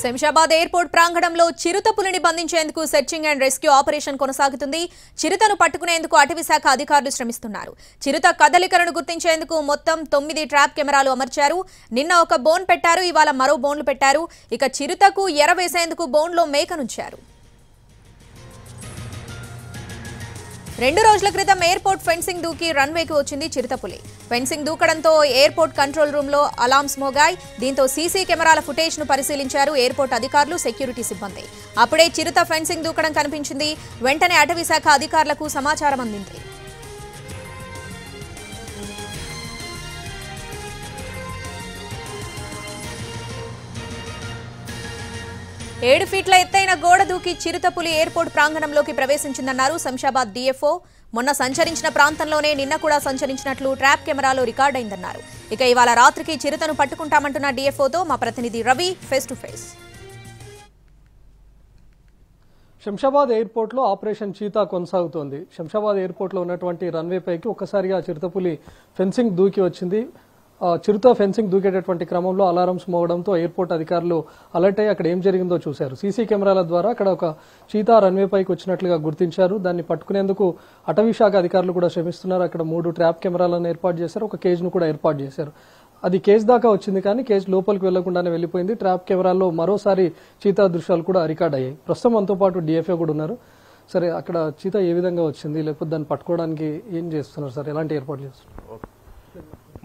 Shamshabad airport ప్రాంగణంలో చిరుతపులిని బంధించేందుకు searching and rescue operation కొనసాగుతుంది. చిరుతను పట్టుకునేందుకు అటవీ శాఖ అధికారులు శ్రమిస్తున్నారు. చిరుత కదలికలను గుర్తించేందుకు మొత్తం 9 ట్రాప్ కెమెరాలు అమర్చారు. నిన్న ఒక బోన్ పెట్టారు, ఇవాళ మరో బోన్లు పెట్టారు. ఇక చిరుతకు ఎర వేసేందుకు బోన్లో మేకనుంచారు. 2 రోజుల క్రితం ఎయిర్పోర్ట్ ఫెన్సింగ్ దూకి రన్వేకి వచ్చింది చిరుతపులి. ఫెన్సింగ్ దూకడంతో ఎయిర్పోర్ట్ కంట్రోల్ రూమ్ లో అలార్మ్స్ మోగాయి. దీంతో సీసీ కెమెరాల ఫుటేజ్ ను పరిశీలించారు ఎయిర్పోర్ట్ అధికారులు, సెక్యూరిటీ సిబ్బంది. అప్పుడే చిరుత ఫెన్సింగ్ దూకడం కనిపించింది. వెంటనే అటవీ శాఖ అధికారులకు సమాచారం అందింది. ఏడు ఫీట్ల ఎత్తైన గోడ దూకి చిరుతపులి ఎయిర్పోర్ట్ ప్రాంగణంలోకి ప్రవేశించిందన్నారు శంషాబాద్ డీఎఫ్ఓ. మొన్న సంచరించిన ప్రాంతంలోనే నిన్న కూడా సంచరించినట్లు ట్రాప్ కెమెరాలో రికార్డైందన్నారు. ఇక ఇవాళ రాత్రికి చిరుతను పట్టుకుంటామంటున్న డీఎఫ్ఓతో మా ప్రతినిధి Ravi face to face. Shamshabad ఎయిర్పోర్ట్లో ఆపరేషన్ చీతా కొనసాగుతోంది. శంషాబాద్ ఎయిర్పోర్ట్లో ఉన్నటువంటి రన్వే పైకి ఒక్కసారిగా చిరుతపులి ఫెన్సింగ్ దూకి వచ్చింది. చిరుత ఫెన్సింగ్ దూకేటటువంటి క్రమంలో అలారమ్స్ మోగడంతో ఎయిర్పోర్ట్ అధికారులు అలర్ట్ అయ్యి అక్కడ ఏం జరిగిందో చూశారు. సీసీ కెమెరాల ద్వారా అక్కడ ఒక చీతా రన్వే పైకి వచ్చినట్లుగా గుర్తించారు. దాన్ని పట్టుకునేందుకు అటవీ శాఖ అధికారులు కూడా శ్రమిస్తున్నారు. అక్కడ 3 ట్రాప్ కెమెరాలను ఏర్పాటు చేశారు, ఒక కేజ్ను కూడా ఏర్పాటు చేశారు. అది కేజ్ దాకా వచ్చింది, కానీ కేజ్ లోపలికి వెళ్లకుండానే వెళ్లిపోయింది. ట్రాప్ కెమెరాల్లో మరోసారి చీతా దృశ్యాలు కూడా రికార్డ్ అయ్యాయి. ప్రస్తుతం మనతో పాటు డిఎఫ్ఏ కూడా ఉన్నారు. సరే, అక్కడ చీతా ఏ విధంగా వచ్చింది, లేకపోతే దాన్ని పట్టుకోవడానికి ఏం చేస్తున్నారు సార్, ఎలాంటి ఏర్పాటు చేస్తున్నారు?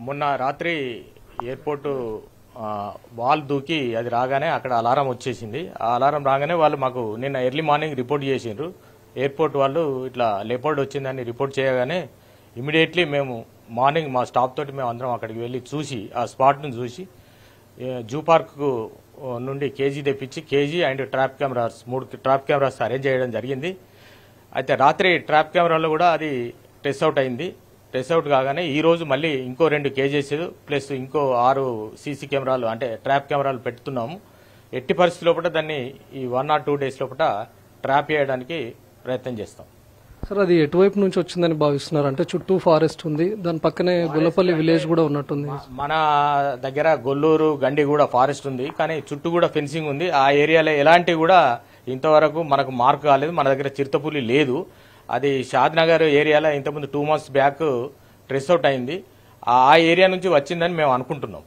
మొన్న రాత్రి ఎయిర్పోర్టు వాల్ దూకి అది రాగానే అక్కడ అలారం వచ్చేసింది. ఆ అలారం రాగానే వాళ్ళు మాకు నిన్న ఎర్లీ మార్నింగ్ రిపోర్ట్ చేసిండ్రు. ఎయిర్పోర్ట్ వాళ్ళు ఇట్లా లేపర్డ్ వచ్చిందని రిపోర్ట్ చేయగానే ఇమీడియట్లీ మేము మార్నింగ్ మా స్టాఫ్ తోటి మేము అందరం అక్కడికి వెళ్ళి చూసి ఆ స్పాట్ను చూసి జూ పార్క్ నుండి కేజీ తెప్పించి KG and trap cameras 3 trap cameras arrange చేయడం జరిగింది. అయితే రాత్రి ట్రాప్ కెమెరాలో కూడా అది టెస్ట్ అవుట్ అయింది. టెస్ట్ అవుట్ కాగానే ఈ రోజు మళ్ళీ ఇంకో 2 కేజెస్ ప్లస్ ఇంకో 6 సీసీ కెమెరాలు అంటే ట్రాప్ కెమెరాలు పెడుతున్నాము. ఎట్టి పరిస్థితి లోపల దాన్ని ఈ 1 or 2 days లోపల ట్రాప్ చేయడానికి ప్రయత్నం చేస్తాం. సార్, అది ఎటువైపు నుంచి వచ్చిందని భావిస్తున్నారు? అంటే చుట్టూ ఫారెస్ట్ ఉంది, దాని పక్కనే గొల్లపల్లి విలేజ్ కూడా ఉన్నట్టుంది. మన దగ్గర గొల్లూరు గండి కూడా ఫారెస్ట్ ఉంది, కానీ చుట్టూ కూడా ఫెన్సింగ్ ఉంది. ఆ ఏరియాలో ఎలాంటి కూడా ఇంతవరకు మనకు మార్క్ కాలేదు. మన దగ్గర చిరుతపులి లేదు. అది షాద్ నగర్ ఏరియాలో ఇంతకుముందు 2 months బ్యాక్ ట్రెస్ అవుట్ అయింది. ఆ ఏరియా నుంచి వచ్చిందని మేము అనుకుంటున్నాం,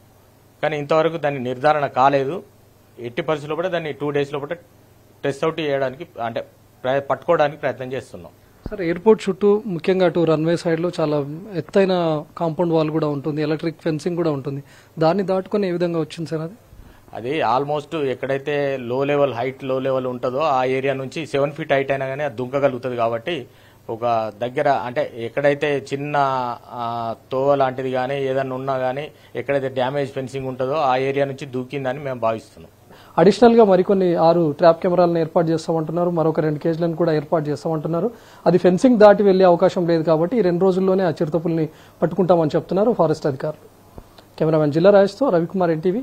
కానీ ఇంతవరకు దాన్ని నిర్ధారణ కాలేదు. ఎట్టి పరిస్థితుల్లో కూడా దాన్ని 2 days లోపల ట్రెస్ అవుట్ చేయడానికి అంటే పట్టుకోవడానికి ప్రయత్నం చేస్తున్నాం. సార్, ఎయిర్పోర్ట్ చుట్టూ ముఖ్యంగా అటు రన్వే సైడ్ లో చాలా ఎత్తైన కాంపౌండ్ వాల్ కూడా ఉంటుంది, ఎలక్ట్రిక్ ఫెన్సింగ్ కూడా ఉంటుంది. దాన్ని దాటుకొని ఏ విధంగా వచ్చింది సార్? అది ఆల్మోస్ట్ ఎక్కడైతే లో లెవెల్ ఉంటుందో ఆ ఏరియా నుంచి 7 feet హైట్ అయినా కానీ అది దుంకగలుగుతుంది. కాబట్టి ఒక దగ్గర అంటే ఎక్కడైతే చిన్న తోవ లాంటిది కానీ ఏదన్నా ఉన్నా కానీ ఎక్కడైతే డ్యామేజ్ ఫెన్సింగ్ ఉంటుందో ఆ ఏరియా నుంచి దూకిందని మేము భావిస్తున్నాం. అడిషనల్ గా మరికొన్ని 6 ట్రాప్ కెమెరాలను ఏర్పాటు చేస్తామంటున్నారు, మరొక 2 కేజీలను కూడా ఏర్పాటు చేస్తామంటున్నారు. అది ఫెన్సింగ్ దాటి వెళ్లే అవకాశం లేదు కాబట్టి ఈ 2 రోజుల్లోనే ఆ చిరుతపుల్ని పట్టుకుంటామని చెప్తున్నారు ఫారెస్ట్ అధికారులు. కెమెరామెన్ జిల్లా రాజేష్తో రవికుమార్, ఎన్టీవీ.